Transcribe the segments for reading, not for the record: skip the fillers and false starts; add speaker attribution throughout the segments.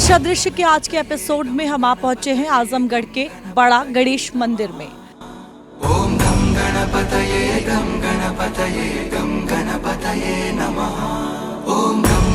Speaker 1: दृश्य दृश्य के आज के एपिसोड में हम आ पहुंचे हैं आजमगढ़ के बड़ा गणेश मंदिर में।
Speaker 2: ओम गम गणपतये नमः। ओम गम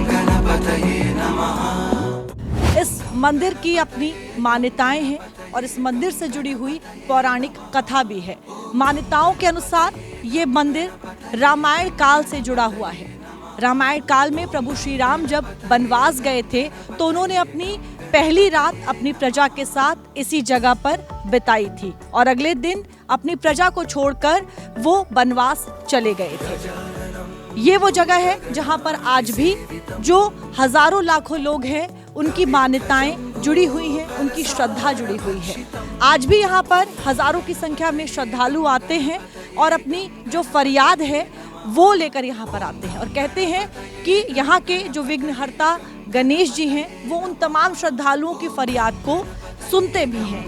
Speaker 2: गणपतये नमः।
Speaker 1: इस मंदिर की अपनी मान्यताएं हैं और इस मंदिर से जुड़ी हुई पौराणिक कथा भी है। मान्यताओं के अनुसार ये मंदिर रामायण काल से जुड़ा हुआ है। रामायण काल में प्रभु श्री राम जब वनवास गए थे तो उन्होंने अपनी पहली रात अपनी प्रजा के साथ इसी जगह पर बिताई थी और अगले दिन अपनी प्रजा को छोड़कर वो वनवास चले गए थे। ये वो जगह है जहां पर आज भी जो हजारों लाखों लोग हैं उनकी मान्यताएं जुड़ी हुई हैं, उनकी श्रद्धा जुड़ी हुई है। आज भी यहाँ पर हजारों की संख्या में श्रद्धालु आते हैं और अपनी जो फरियाद है वो लेकर यहाँ पर आते हैं और कहते हैं कि यहाँ के जो विघ्नहर्ता गणेश जी हैं वो उन तमाम श्रद्धालुओं की फरियाद को सुनते भी हैं।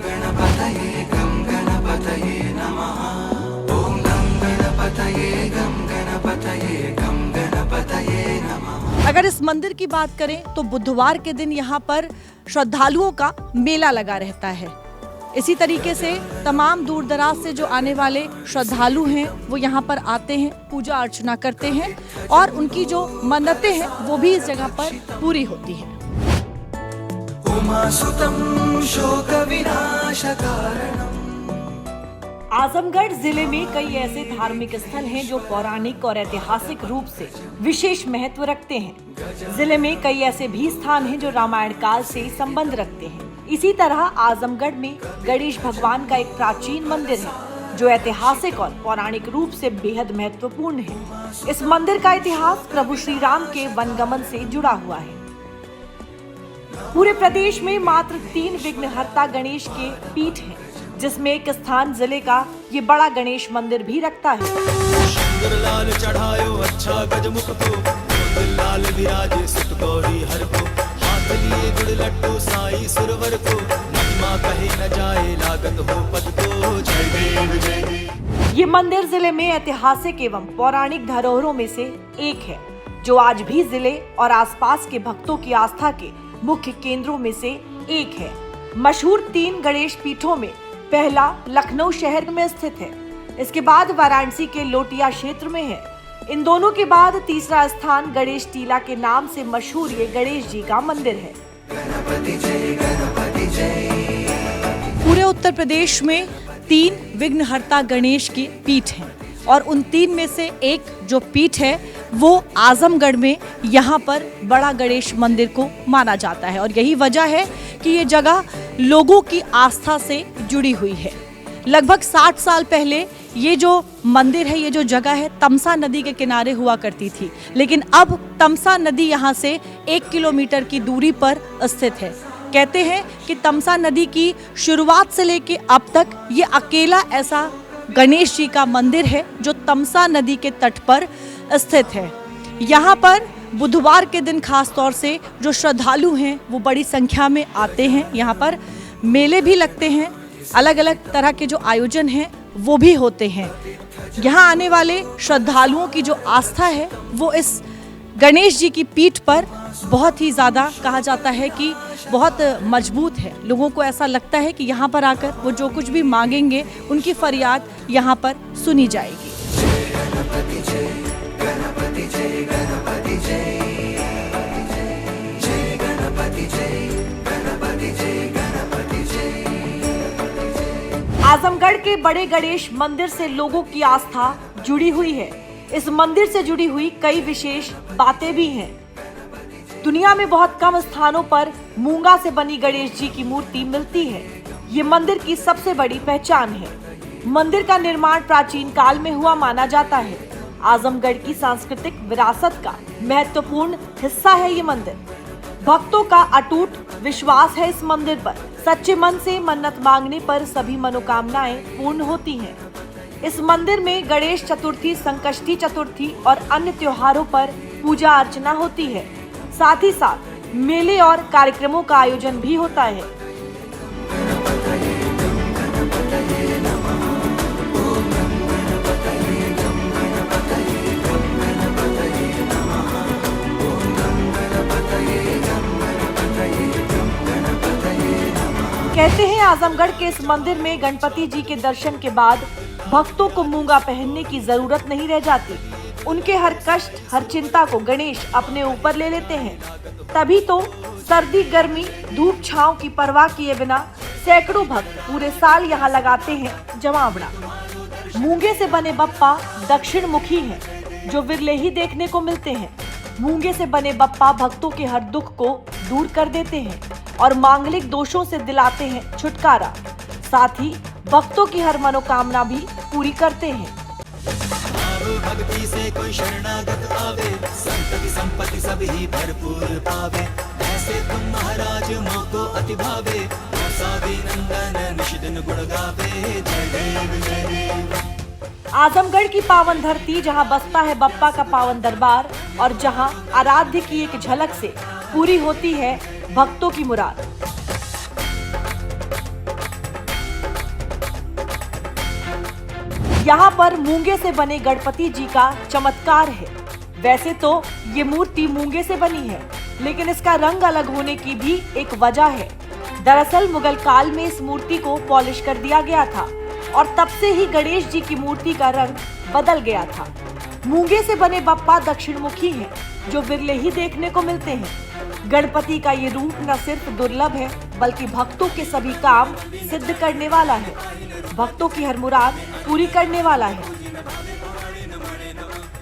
Speaker 1: अगर इस मंदिर की बात करें तो बुधवार के दिन यहाँ पर श्रद्धालुओं का मेला लगा रहता है। इसी तरीके से तमाम दूर दराज से जो आने वाले श्रद्धालु हैं वो यहाँ पर आते हैं, पूजा अर्चना करते हैं और उनकी जो मन्नतें हैं वो भी इस जगह पर पूरी होती हैं। आजमगढ़ जिले में कई ऐसे धार्मिक स्थल हैं जो पौराणिक और ऐतिहासिक रूप से विशेष महत्व रखते हैं। जिले में कई ऐसे भी स्थान हैं जो रामायण काल से संबंध रखते हैं। इसी तरह आजमगढ़ में गणेश भगवान का एक प्राचीन मंदिर है जो ऐतिहासिक और पौराणिक रूप से बेहद महत्वपूर्ण है। इस मंदिर का इतिहास प्रभु श्री राम के वनगमन से जुड़ा हुआ है। पूरे प्रदेश में मात्र 3 विघ्नहर्ता गणेश के पीठ हैं, जिसमें एक स्थान जिले का ये बड़ा गणेश मंदिर भी रखता है।
Speaker 3: लाल चढ़ायो अच्छा गजमुख को, लाल विराजे सुत गौरी हर को, हाथ लिए जुड़ लट्टू साई सुरवर को, महिमा कहे न जाए लागत हो पद को, जय देव जय देव।
Speaker 1: ये मंदिर जिले में ऐतिहासिक एवं पौराणिक धरोहरों में से एक है जो आज भी जिले और आसपास के भक्तों की आस्था के मुख्य केंद्रों में से एक है। मशहूर 3 गणेश पीठों में पहला लखनऊ शहर में स्थित है, इसके बाद वाराणसी के लोटिया क्षेत्र में है। इन दोनों के बाद तीसरा स्थान गणेश टीला के नाम से मशहूर ये गणेश जी का मंदिर है। पूरे उत्तर प्रदेश में 3 विघ्नहर्ता गणेश की पीठ हैं और उन 3 में से एक जो पीठ है वो आजमगढ़ में यहाँ पर बड़ा गणेश मंदिर को माना जाता है और यही वजह है कि ये जगह लोगों की आस्था से जुड़ी हुई है। लगभग 60 साल पहले ये जो मंदिर है, ये जो जगह है, तमसा नदी के किनारे हुआ करती थी, लेकिन अब तमसा नदी यहाँ से 1 किलोमीटर की दूरी पर स्थित है। कहते हैं कि तमसा नदी की शुरुआत से लेके अब तक ये अकेला ऐसा गणेश जी का मंदिर है जो तमसा नदी के तट पर स्थित है। यहाँ पर बुधवार के दिन खास तौर से जो श्रद्धालु हैं वो बड़ी संख्या में आते हैं। यहाँ पर मेले भी लगते हैं, अलग अलग तरह के जो आयोजन हैं वो भी होते हैं। यहाँ आने वाले श्रद्धालुओं की जो आस्था है वो इस गणेश जी की पीठ पर बहुत ही ज़्यादा कहा जाता है कि बहुत मजबूत है। लोगों को ऐसा लगता है कि यहाँ पर आकर वो जो कुछ भी मांगेंगे उनकी फरियाद यहाँ पर सुनी जाएगी। आजमगढ़ के बड़े गणेश मंदिर से लोगों की आस्था जुड़ी हुई है। इस मंदिर से जुड़ी हुई कई विशेष बातें भी हैं। दुनिया में बहुत कम स्थानों पर मूंगा से बनी गणेश जी की मूर्ति मिलती है। ये मंदिर की सबसे बड़ी पहचान है। मंदिर का निर्माण प्राचीन काल में हुआ माना जाता है। आजमगढ़ की सांस्कृतिक विरासत का महत्वपूर्ण हिस्सा है ये मंदिर। भक्तों का अटूट विश्वास है इस मंदिर पर। सच्चे मन से मन्नत मांगने पर सभी मनोकामनाएं पूर्ण होती हैं। इस मंदिर में गणेश चतुर्थी, संकष्टी चतुर्थी और अन्य त्योहारों पर पूजा अर्चना होती है। साथ ही साथ मेले और कार्यक्रमों का आयोजन भी होता है। कहते हैं आजमगढ़ के इस मंदिर में गणपति जी के दर्शन के बाद भक्तों को मूंगा पहनने की जरूरत नहीं रह जाती। उनके हर कष्ट, हर चिंता को गणेश अपने ऊपर ले लेते हैं। तभी तो सर्दी, गर्मी, धूप, छांव की परवाह किए बिना सैकड़ों भक्त पूरे साल यहाँ लगाते हैं जमावड़ा। मूंगे से बने बप्पा दक्षिण मुखी हैं, जो विरले ही देखने को मिलते हैं। मूंगे से बने बप्पा भक्तों के हर दुख को दूर कर देते हैं और मांगलिक दोषों से दिलाते हैं छुटकारा। साथ ही भक्तों की हर मनोकामना भी पूरी करते हैं।
Speaker 3: भक्ति से कोई शरणागत आवे, संतति संपत्ति सब ही भरपूर पावे। ऐसे तुम महाराज मोको अति भावे, सावी नंदन निश दिन गुण गावे। जय देव जय देव।
Speaker 1: आजमगढ़ की पावन धरती, जहां बसता है बप्पा का पावन दरबार और जहां आराध्य की एक झलक से पूरी होती है भक्तों की मुराद। यहाँ पर मूंगे से बने गणपति जी का चमत्कार है। वैसे तो ये मूर्ति मूंगे से बनी है, लेकिन इसका रंग अलग होने की भी एक वजह है। दरअसल मुगल काल में इस मूर्ति को पॉलिश कर दिया गया था और तब से ही गणेश जी की मूर्ति का रंग बदल गया था। मूंगे से बने बप्पा दक्षिण मुखी हैं, जो विरले ही देखने को मिलते हैं। गणपति का ये रूप न सिर्फ दुर्लभ है, बल्कि भक्तों के सभी काम सिद्ध करने वाला है, भक्तों की हर मुराद पूरी करने वाला है।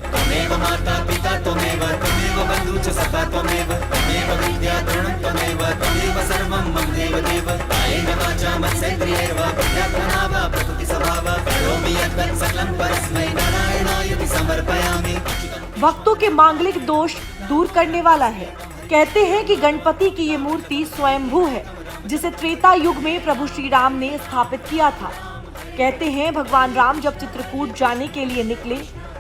Speaker 3: त्वमेव माता पिता त्वमेव, त्वमेव बन्धु च सखा त्वमेव, त्वमेव विद्या द्रोणं त्वमेव, त्वमेव सर्वं मम देव देव। कायेन वाचा मनसेन्द्रियैर्वा बुद्ध्यात्मना वा प्रकृति स्वभावा, करोमि यद्यत् सकलं परस्मै नारायणाय समर्पयामि।
Speaker 1: भक्तों के मांगलिक दोष दूर करने वाला है। कहते हैं कि गणपति की ये मूर्ति स्वयंभू है, जिसे त्रेता युग में प्रभु श्री राम ने स्थापित किया था। कहते हैं भगवान राम जब चित्रकूट जाने के लिए निकले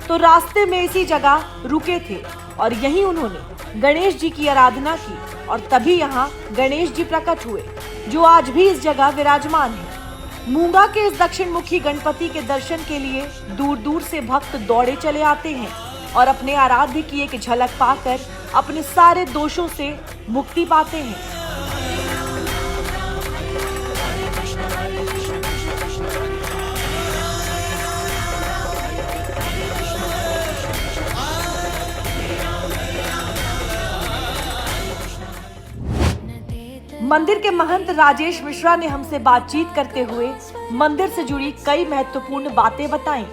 Speaker 1: तो रास्ते में इसी जगह रुके थे और यहीं उन्होंने गणेश जी की आराधना की और तभी यहाँ गणेश जी प्रकट हुए, जो आज भी इस जगह विराजमान है। मूंगा के इस दक्षिण मुखी गणपति के दर्शन के लिए दूर दूर से भक्त दौड़े चले आते हैं और अपने आराध्य की एक झलक पाकर अपने सारे दोषों से मुक्ति पाते हैं। मंदिर के महंत राजेश मिश्रा ने हमसे बातचीत करते हुए मंदिर से जुड़ी कई महत्वपूर्ण बातें बताईं।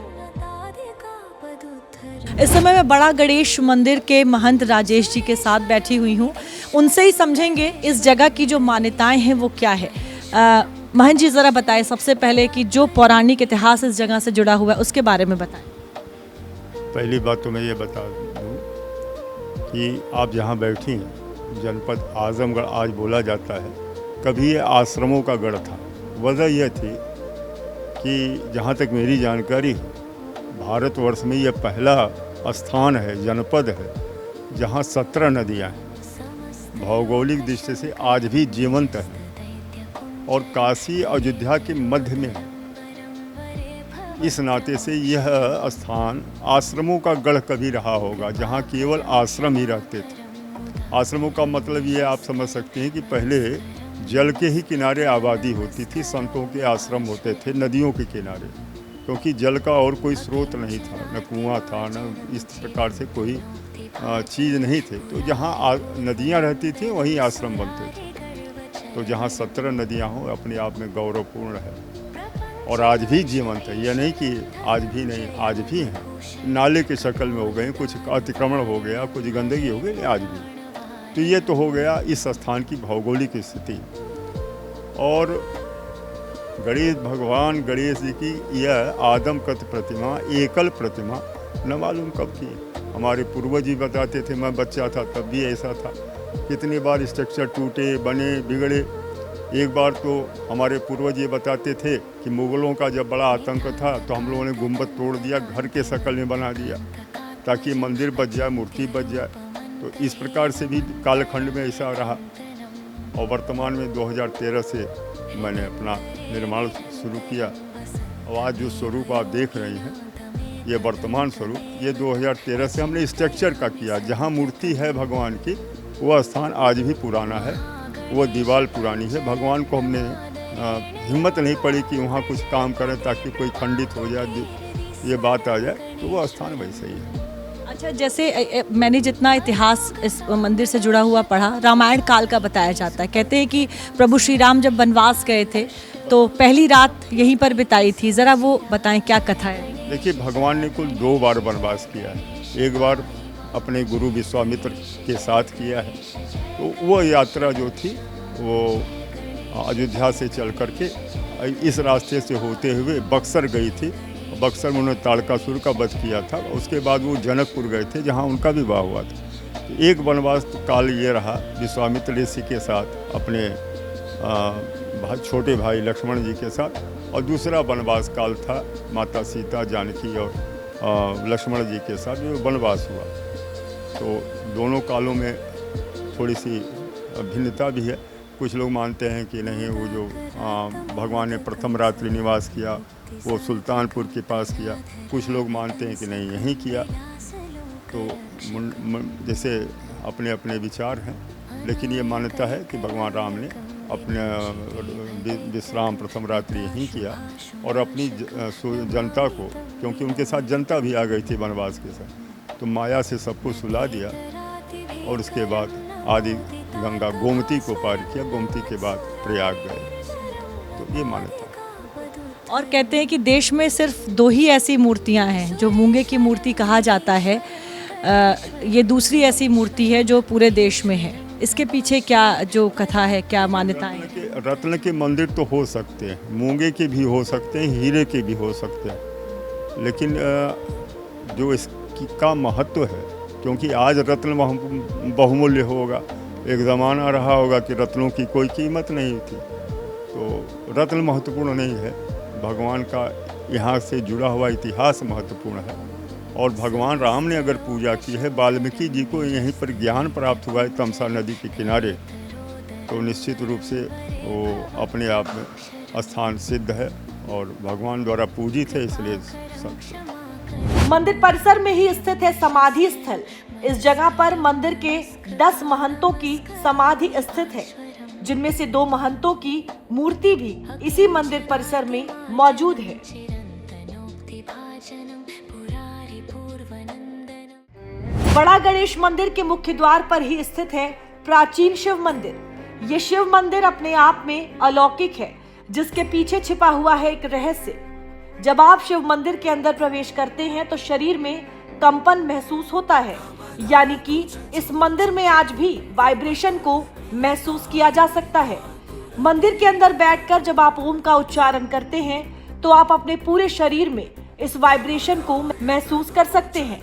Speaker 1: इस समय मैं बड़ा गणेश मंदिर के महंत राजेश जी के साथ बैठी हुई हूँ। उनसे ही समझेंगे इस जगह की जो मान्यताएं हैं वो क्या है। महंत जी ज़रा बताएं सबसे पहले कि जो पौराणिक इतिहास इस जगह से जुड़ा हुआ है उसके बारे में बताएं।
Speaker 4: पहली बात तो मैं ये बता दूँ कि आप जहाँ बैठी हैं जनपद आजमगढ़ आज बोला जाता है, कभी ये आश्रमों का गढ़ था। वजह यह थी कि जहाँ तक मेरी जानकारी है, भारतवर्ष में यह पहला स्थान है, जनपद है, जहाँ 17 नदियाँ हैं। भौगोलिक दृष्टि से आज भी जीवंत है और काशी अयोध्या के मध्य में है। इस नाते से यह स्थान आश्रमों का गढ़ कभी रहा होगा, जहाँ केवल आश्रम ही रहते थे। आश्रमों का मतलब ये आप समझ सकते हैं कि पहले जल के ही किनारे आबादी होती थी, संतों के आश्रम होते थे नदियों के किनारे, क्योंकि जल का और कोई स्रोत नहीं था, न कुआं था, न इस प्रकार से कोई चीज़ नहीं थे। तो जहाँ नदियाँ रहती थी वहीं आश्रम बनते थे। तो जहाँ 17 नदियाँ हों अपने आप में गौरवपूर्ण है और आज भी जीवंत है। यह नहीं कि आज भी नहीं, आज भी हैं। नाले के शक्ल में हो गए, कुछ अतिक्रमण हो गया, कुछ गंदगी हो गई, आज भी। तो ये तो हो गया इस स्थान की भौगोलिक स्थिति। और गणेश भगवान गणेश जी की यह आदमकद प्रतिमा, एकल प्रतिमा, न मालूम कब की। हमारे पूर्वज जी बताते थे, मैं बच्चा था तब भी ऐसा था। कितनी बार स्ट्रक्चर टूटे, बने, बिगड़े। एक बार तो हमारे पूर्वज ये बताते थे कि मुग़लों का जब बड़ा आतंक था तो हम लोगों ने गुंबद तोड़ दिया, घर के शक्ल में बना दिया ताकि मंदिर बच जाए, मूर्ति बच जाए। तो इस प्रकार से भी कालखंड में ऐसा रहा। और वर्तमान में 2013 से मैंने अपना निर्माण शुरू किया। और आज जो स्वरूप आप देख रहे हैं, ये वर्तमान स्वरूप, ये 2013 से हमने स्ट्रक्चर का किया। जहाँ मूर्ति है भगवान की, वह स्थान आज भी पुराना है, वो दीवार पुरानी है। भगवान को हमने हिम्मत नहीं पड़ी कि वहाँ कुछ काम करें ताकि कोई खंडित हो जाए, ये बात आ जाए, तो वो स्थान वैसे ही है।
Speaker 1: अच्छा, जैसे मैंने जितना इतिहास इस मंदिर से जुड़ा हुआ पढ़ा, रामायण काल का बताया जाता है। कहते हैं कि प्रभु श्री राम जब वनवास गए थे तो पहली रात यहीं पर बिताई थी। ज़रा वो बताएं, क्या कथा है?
Speaker 4: देखिए, भगवान ने कुल 2 बार वनवास किया है। एक बार अपने गुरु विश्वामित्र के साथ किया है, तो वो यात्रा जो थी वो अयोध्या से चल करके इस रास्ते से होते हुए बक्सर गई थी। बक्सर में उन्होंने ताड़कासुर का वध किया था। उसके बाद वो जनकपुर गए थे जहाँ उनका विवाह हुआ था। तो एक वनवास काल ये रहा विश्वामित्र ऋषि के साथ, अपने छोटे भाई लक्ष्मण जी के साथ, और दूसरा वनवास काल था माता सीता, जानकी और लक्ष्मण जी के साथ जो वनवास हुआ। तो दोनों कालों में थोड़ी सी भिन्नता भी है। कुछ लोग मानते हैं कि नहीं, वो जो भगवान ने प्रथम रात्रि निवास किया वो सुल्तानपुर के पास किया। कुछ लोग मानते हैं कि नहीं, यहीं किया। तो जैसे अपने अपने विचार हैं, लेकिन ये मान्यता है कि भगवान राम ने अपने विश्राम प्रथम रात्रि यहीं किया और अपनी जनता को, क्योंकि उनके साथ जनता भी आ गई थी वनवास के साथ, तो माया से सबको सुला दिया और उसके बाद आदि गंगा गोमती को पार किया। गोमती के बाद प्रयाग गए। तो ये मान्यता है।
Speaker 1: और कहते हैं कि देश में सिर्फ 2 ही ऐसी मूर्तियां हैं जो मूंगे की मूर्ति कहा जाता है। ये दूसरी ऐसी मूर्ति है जो पूरे देश में है। इसके पीछे क्या जो कथा है, क्या मान्यताएं हैं?
Speaker 4: रत्न के मंदिर तो हो सकते हैं, मूंगे के भी हो सकते हैं, हीरे के भी हो सकते हैं, लेकिन जो इसका महत्व है, क्योंकि आज रत्न बहुमूल्य होगा, एक ज़माना रहा होगा कि रत्नों की कोई कीमत नहीं थी, तो रत्न महत्वपूर्ण नहीं है। भगवान का यहाँ से जुड़ा हुआ इतिहास महत्वपूर्ण है। और भगवान राम ने अगर पूजा की है, वाल्मीकि जी को यहीं पर ज्ञान प्राप्त हुआ है तमसा नदी के किनारे, तो निश्चित रूप से वो अपने आप में स्थान सिद्ध है और भगवान द्वारा पूजित है, इसलिए सब।
Speaker 1: मंदिर परिसर में ही स्थित है समाधि स्थल। इस जगह पर मंदिर के 10 महंतों की समाधि स्थित है, जिनमें से 2 महंतों की मूर्ति भी इसी मंदिर परिसर में मौजूद है। बड़ा गणेश मंदिर के मुख्य द्वार पर ही स्थित है प्राचीन शिव मंदिर। ये शिव मंदिर अपने आप में अलौकिक है, जिसके पीछे छिपा हुआ है एक रहस्य। जब आप शिव मंदिर के अंदर प्रवेश करते हैं तो शरीर में कंपन महसूस होता है, यानी कि इस मंदिर में आज भी वाइब्रेशन को महसूस किया जा सकता है। मंदिर के अंदर बैठकर जब आप ओम का उच्चारण करते हैं तो आप अपने पूरे शरीर में इस वाइब्रेशन को महसूस कर सकते हैं।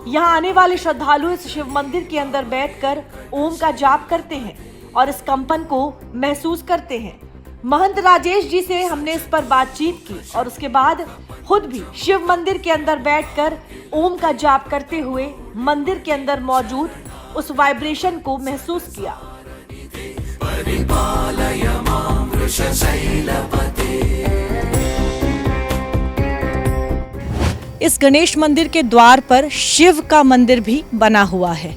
Speaker 1: यहाँ आने वाले श्रद्धालु इस शिव मंदिर के अंदर बैठकर ओम का जाप करते हैं और इस कंपन को महसूस करते हैं। महंत राजेश जी से हमने इस पर बातचीत की और उसके बाद खुद भी शिव मंदिर के अंदर बैठकर ओम का जाप करते हुए मंदिर के अंदर मौजूद उस वाइब्रेशन को महसूस किया। इस गणेश मंदिर के द्वार पर शिव का मंदिर भी बना हुआ है।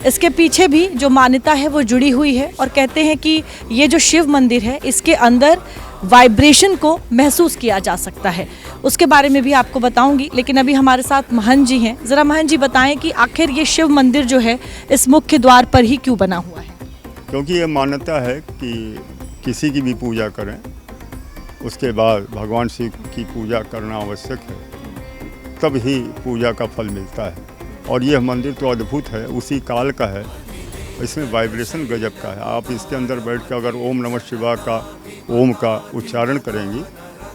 Speaker 1: इसके पीछे भी जो मान्यता है वो जुड़ी हुई है और कहते हैं कि ये जो शिव मंदिर है इसके अंदर वाइब्रेशन को महसूस किया जा सकता है। उसके बारे में भी आपको बताऊंगी, लेकिन अभी हमारे साथ महंत जी हैं। ज़रा महंत जी बताएं कि आखिर ये शिव मंदिर जो है इस मुख्य द्वार पर ही क्यों बना हुआ है?
Speaker 4: क्योंकि ये मान्यता है कि किसी की भी पूजा करें उसके बाद भगवान शिव की पूजा करना आवश्यक है, तब ही पूजा का फल मिलता है। और यह मंदिर तो अद्भुत है, उसी काल का है, इसमें वाइब्रेशन गजब का है। आप इसके अंदर बैठ कर अगर ओम नमः शिवाय का ओम का उच्चारण करेंगी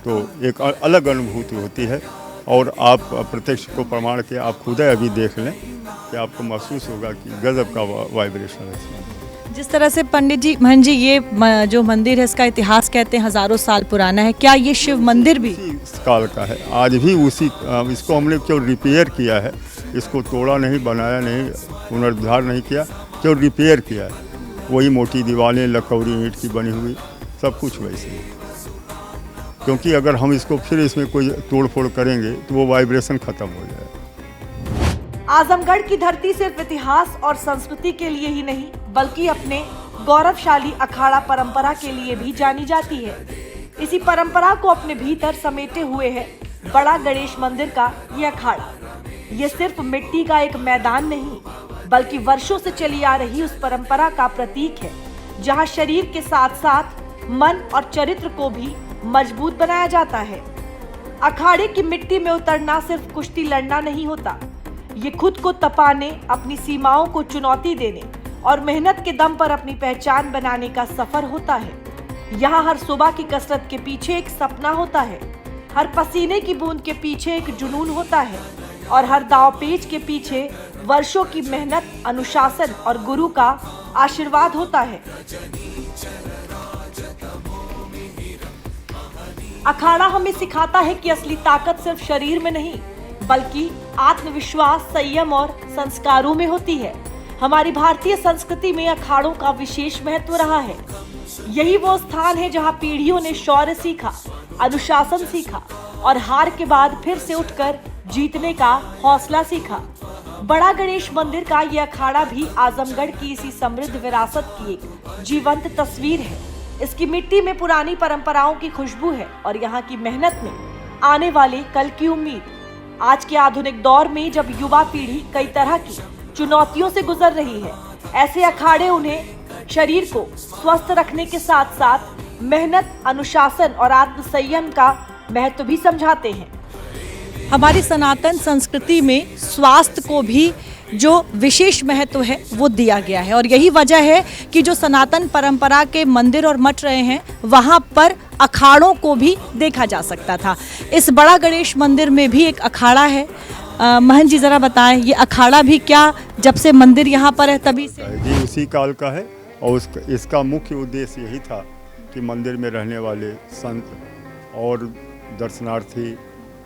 Speaker 4: तो एक अलग अनुभूति होती है और आप प्रत्यक्ष को प्रमाण के आप खुद अभी देख लें कि आपको महसूस होगा कि गजब का वाइब्रेशन है।
Speaker 1: जिस तरह से पंडित जी, महंत जी, ये जो मंदिर है इसका इतिहास कहते हैं हजारों साल पुराना है। क्या ये शिव मंदिर भी
Speaker 4: इस काल का है? आज भी उसी, इसको हमने क्यों रिपेयर किया है, इसको तोड़ा नहीं, बनाया नहीं, पुनरुद्धार नहीं किया, क्यों रिपेयर किया है। वही मोटी दीवारें लकौरी ईंट की बनी हुई, सब कुछ वैसे ही। क्योंकि अगर हम इसको फिर इसमें कोई तोड़ फोड़ करेंगे तो वो वाइब्रेशन खत्म हो जाएगा।
Speaker 1: आजमगढ़ की धरती सिर्फ इतिहास और संस्कृति के लिए ही नहीं बल्कि अपने गौरवशाली अखाड़ा परंपरा के लिए भी जानी जाती है। इसी परंपरा को अपने भीतर समेटे हुए है बड़ा गणेश मंदिर का ये अखाड़ा। ये सिर्फ मिट्टी का एक मैदान नहीं, बल्कि वर्षों से चली आ रही उस परंपरा का प्रतीक है, जहां शरीर के साथ साथ मन और चरित्र को भी मजबूत बनाया जाता है। अखाड़े की मिट्टी में उतरना सिर्फ कुश्ती लड़ना नहीं होता, ये खुद को तपाने, अपनी सीमाओं को चुनौती देने और मेहनत के दम पर अपनी पहचान बनाने का सफर होता है। यहाँ हर सुबह की कसरत के पीछे एक सपना होता है, हर पसीने की बूंद के पीछे एक जुनून होता है और हर दांवपेच के पीछे वर्षों की मेहनत, अनुशासन और गुरु का आशीर्वाद होता है। अखाड़ा हमें सिखाता है कि असली ताकत सिर्फ शरीर में नहीं, बल्कि आत्मविश्वास, संयम और संस्कारों में होती है। हमारी भारतीय संस्कृति में अखाड़ों का विशेष महत्व रहा है। यही वो स्थान है जहां पीढ़ियों ने शौर्य सीखा, अनुशासन सीखा और हार के बाद फिर से उठकर जीतने का हौसला सीखा। बड़ा गणेश मंदिर का ये अखाड़ा भी आजमगढ़ की इसी समृद्ध विरासत की एक जीवंत तस्वीर है। इसकी मिट्टी में पुरानी परंपराओं की खुशबू है और यहाँ की मेहनत में आने वाले कल की उम्मीद। आज के आधुनिक दौर में जब युवा पीढ़ी कई तरह की चुनौतियों से गुजर रही है, ऐसे अखाड़े उन्हें शरीर को स्वस्थ रखने के साथ साथ मेहनत, अनुशासन और आत्मसंयम का महत्व भी समझाते हैं। हमारी सनातन संस्कृति में स्वास्थ्य को भी जो विशेष महत्व है वो दिया गया है और यही वजह है कि जो सनातन परंपरा के मंदिर और मठ रहे हैं वहाँ पर अखाड़ों को भी देखा जा सकता था। इस बड़ा गणेश मंदिर में भी एक अखाड़ा है। महंत जी जरा बताएं, ये अखाड़ा भी क्या जब से मंदिर यहाँ पर है तभी से?
Speaker 4: जी उसी काल का है और इसका मुख्य उद्देश्य यही था कि मंदिर में रहने वाले संत और दर्शनार्थी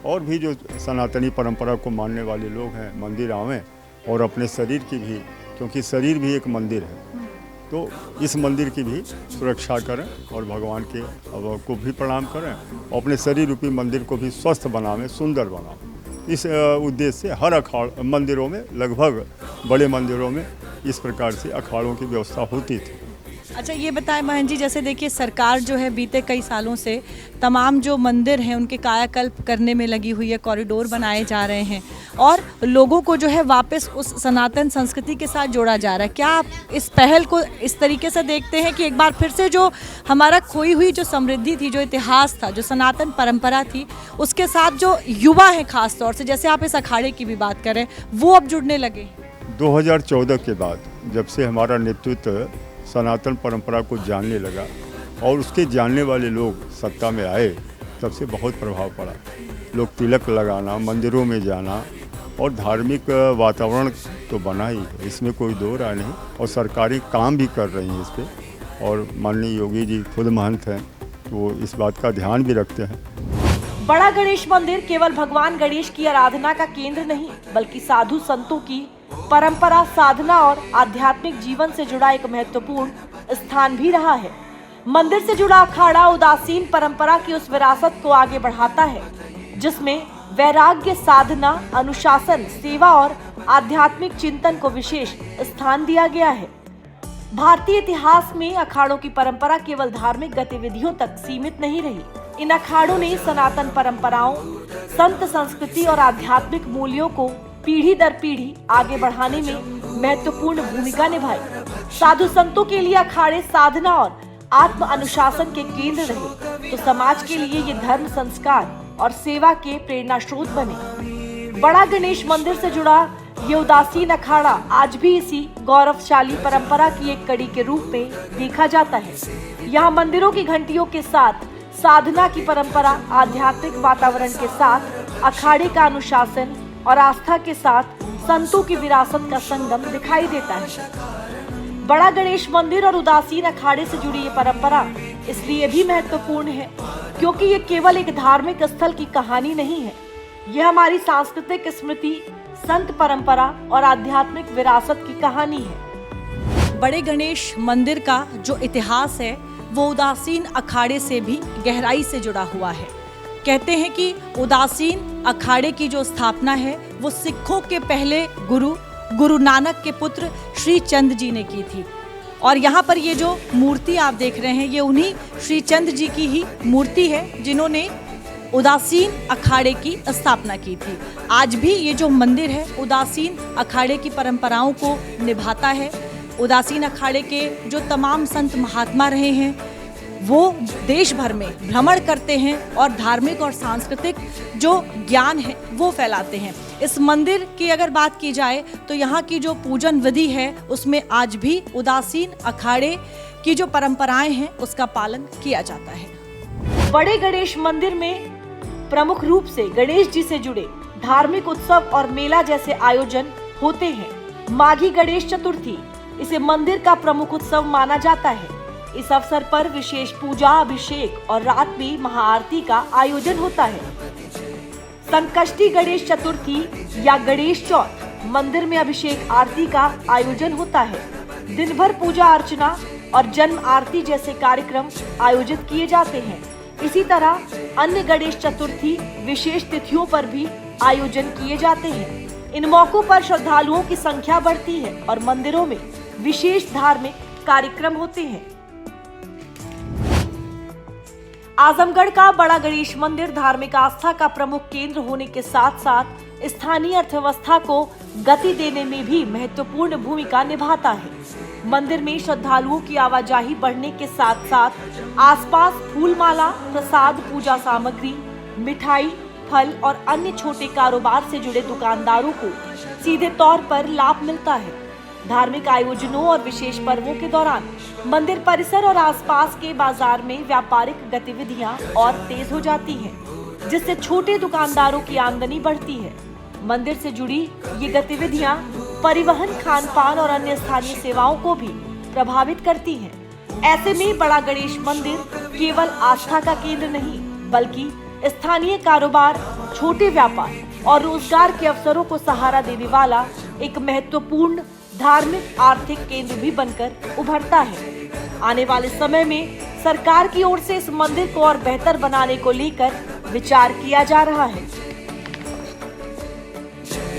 Speaker 4: और भी जो सनातनी परंपरा को मानने वाले लोग हैं मंदिर आवें और अपने शरीर की भी, क्योंकि शरीर भी एक मंदिर है, तो इस मंदिर की भी सुरक्षा करें और भगवान के को भी प्रणाम करें और अपने शरीर रूपी मंदिर को भी स्वस्थ बनावें, सुंदर बनावें। इस उद्देश्य से हर अखाड़ मंदिरों में, लगभग बड़े मंदिरों में इस प्रकार से अखाड़ों की व्यवस्था होती थी।
Speaker 1: अच्छा ये बताएं महंत जी, जैसे देखिए सरकार जो है बीते कई सालों से तमाम जो मंदिर हैं उनके कायाकल्प करने में लगी हुई है, कॉरिडोर बनाए जा रहे हैं और लोगों को जो है वापस उस सनातन संस्कृति के साथ जोड़ा जा रहा है। क्या आप इस पहल को इस तरीके से देखते हैं कि एक बार फिर से जो हमारा खोई हुई जो समृद्धि थी, जो इतिहास था, जो सनातन परंपरा थी, उसके साथ जो युवा हैं खास तौर से, जैसे आप इस अखाड़े की भी बात करें, वो अब जुड़ने लगे?
Speaker 4: 2014 के बाद जब से हमारा नेतृत्व सनातन परंपरा को जानने लगा और उसके जानने वाले लोग सत्ता में आए, तब से बहुत प्रभाव पड़ा। लोग तिलक लगाना, मंदिरों में जाना और धार्मिक वातावरण तो बना ही, इसमें कोई दो राय नहीं। और सरकारी काम भी कर रही हैं इस पर और माननीय योगी जी खुद महंत हैं, वो इस बात का ध्यान भी रखते हैं।
Speaker 1: बड़ा गणेश मंदिर केवल भगवान गणेश की आराधना का केंद्र नहीं, बल्कि साधु संतों की परंपरा, साधना और आध्यात्मिक जीवन से जुड़ा एक महत्वपूर्ण स्थान भी रहा है। मंदिर से जुड़ा अखाड़ा उदासीन परंपरा की उस विरासत को आगे बढ़ाता है जिसमें वैराग्य, साधना, अनुशासन, सेवा और आध्यात्मिक चिंतन को विशेष स्थान दिया गया है। भारतीय इतिहास में अखाड़ों की परंपरा केवल धार्मिक गतिविधियों तक सीमित नहीं रही। इन अखाड़ों ने सनातन परंपराओं, संत संस्कृति और आध्यात्मिक मूल्यों को पीढ़ी दर पीढ़ी आगे बढ़ाने में महत्वपूर्ण भूमिका निभाई। साधु संतों के लिए अखाड़े साधना और आत्म अनुशासन के केंद्र रहे, तो समाज के लिए ये धर्म, संस्कार और सेवा के प्रेरणा स्रोत बने। बड़ा गणेश मंदिर से जुड़ा ये उदासीन अखाड़ा आज भी इसी गौरवशाली परंपरा की एक कड़ी के रूप में देखा जाता है। यहाँ मंदिरों की घंटियों के साथ साधना की परंपरा, आध्यात्मिक वातावरण के साथ अखाड़े का अनुशासन और आस्था के साथ संतों की विरासत का संगम दिखाई देता है। बड़ा गणेश मंदिर और उदासीन अखाड़े से जुड़ी ये परंपरा इसलिए भी महत्वपूर्ण है क्योंकि ये केवल एक धार्मिक स्थल की कहानी नहीं है, यह हमारी सांस्कृतिक स्मृति, संत परंपरा और आध्यात्मिक विरासत की कहानी है। बड़े गणेश मंदिर का जो इतिहास है वो उदासीन अखाड़े से भी गहराई से जुड़ा हुआ है। कहते हैं कि उदासीन अखाड़े की जो स्थापना है वो सिखों के पहले गुरु नानक के पुत्र श्री चंद जी ने की थी। और यहाँ पर ये जो मूर्ति आप देख रहे हैं ये उन्हीं श्री चंद्र जी की ही मूर्ति है जिन्होंने उदासीन अखाड़े की स्थापना की थी। आज भी ये जो मंदिर है उदासीन अखाड़े की परंपराओं को निभाता है। उदासीन अखाड़े के जो तमाम संत महात्मा रहे हैं वो देश भर में भ्रमण करते हैं और धार्मिक और सांस्कृतिक जो ज्ञान है वो फैलाते हैं। इस मंदिर की अगर बात की जाए तो यहाँ की जो पूजन विधि है उसमें आज भी उदासीन अखाड़े की जो परंपराएं हैं उसका पालन किया जाता है। बड़े गणेश मंदिर में प्रमुख रूप से गणेश जी से जुड़े धार्मिक उत्सव और मेला जैसे आयोजन होते हैं। माघी गणेश चतुर्थी इसे मंदिर का प्रमुख उत्सव माना जाता है। इस अवसर पर विशेष पूजा, अभिषेक और रात में महाआरती का आयोजन होता है। संकष्टी गणेश चतुर्थी या गणेश चौथ मंदिर में अभिषेक आरती का आयोजन होता है। दिन भर पूजा अर्चना और जन्म आरती जैसे कार्यक्रम आयोजित किए जाते हैं। इसी तरह अन्य गणेश चतुर्थी विशेष तिथियों पर भी आयोजन किए जाते हैं। इन मौकों पर श्रद्धालुओं की संख्या बढ़ती है और मंदिरों में विशेष धार्मिक कार्यक्रम होते हैं। आजमगढ़ का बड़ा गणेश मंदिर धार्मिक आस्था का प्रमुख केंद्र होने के साथ साथ स्थानीय अर्थव्यवस्था को गति देने में भी महत्वपूर्ण भूमिका निभाता है। मंदिर में श्रद्धालुओं की आवाजाही बढ़ने के साथ साथ आसपास फूलमाला, प्रसाद, पूजा सामग्री, मिठाई, फल और अन्य छोटे कारोबार से जुड़े दुकानदारों को सीधे तौर पर लाभ मिलता है। धार्मिक आयोजनों और विशेष पर्वों के दौरान मंदिर परिसर और आसपास के बाजार में व्यापारिक गतिविधियां और तेज हो जाती हैं, जिससे छोटे दुकानदारों की आमदनी बढ़ती है। मंदिर से जुड़ी ये गतिविधियां परिवहन, खान पान और अन्य स्थानीय सेवाओं को भी प्रभावित करती हैं। ऐसे में बड़ा गणेश मंदिर केवल आस्था का केंद्र नहीं बल्कि स्थानीय कारोबार, छोटे व्यापार और रोजगार के अवसरों को सहारा देने वाला एक महत्वपूर्ण धार्मिक आर्थिक केंद्र भी बनकर उभरता है। आने वाले समय में सरकार की ओर से इस मंदिर को और बेहतर बनाने को लेकर विचार किया जा रहा है।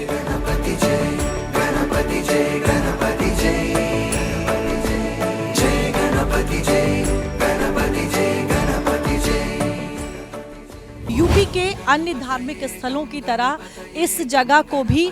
Speaker 2: गणपति जय, गणपति जय, गणपति जय, जय गणपति जय, गणपति जय, गणपति जय।
Speaker 1: यूपी के अन्य धार्मिक स्थलों की तरह इस जगह को भी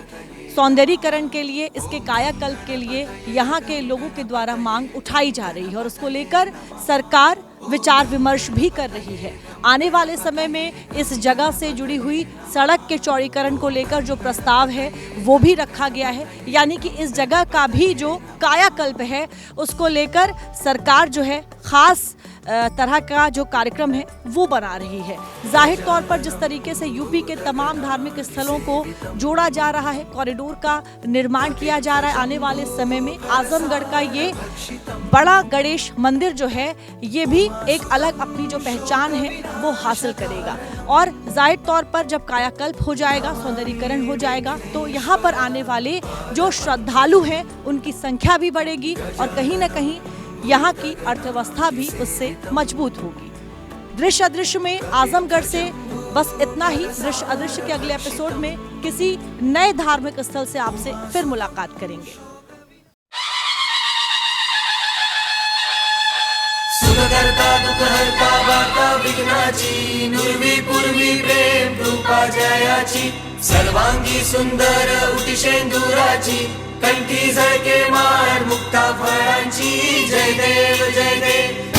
Speaker 1: सौंदर्यीकरण के लिए, इसके कायाकल्प के लिए यहाँ के लोगों के द्वारा मांग उठाई जा रही है और उसको लेकर सरकार विचार विमर्श भी कर रही है। आने वाले समय में इस जगह से जुड़ी हुई सड़क के चौड़ीकरण को लेकर जो प्रस्ताव है वो भी रखा गया है, यानी कि इस जगह का भी जो कायाकल्प है उसको लेकर सरकार जो है खास तरह का जो कार्यक्रम है वो बना रही है। जाहिर तौर पर जिस तरीके से यूपी के तमाम धार्मिक स्थलों को जोड़ा जा रहा है, कॉरिडोर का निर्माण किया जा रहा है, आने वाले समय में आजमगढ़ का ये बड़ा गणेश मंदिर जो है ये भी एक अलग अपनी जो पहचान है वो हासिल करेगा। और जाहिर तौर पर जब कायाकल्प हो जाएगा, सौंदर्यीकरण हो जाएगा तो यहाँ पर आने वाले जो श्रद्धालु हैं उनकी संख्या भी बढ़ेगी और कहीं ना कहीं यहाँ की अर्थव्यवस्था भी उससे मजबूत होगी। दृश्य अदृश्य में आजमगढ़ से बस इतना ही। दृश्य अदृश्य के अगले एपिसोड में किसी नए धार्मिक स्थल से आपसे फिर मुलाकात करेंगे।
Speaker 3: सुखकर्ता दुःखहर्ता वार्ता विघ्नाची, नुर्वी पूर्वी प्रेम रूपा जयाची, सर्वांगी सुंदर उटिशेंदुराची, कंठी झळके माळ मुक्ता फळांची, जय देव जय देव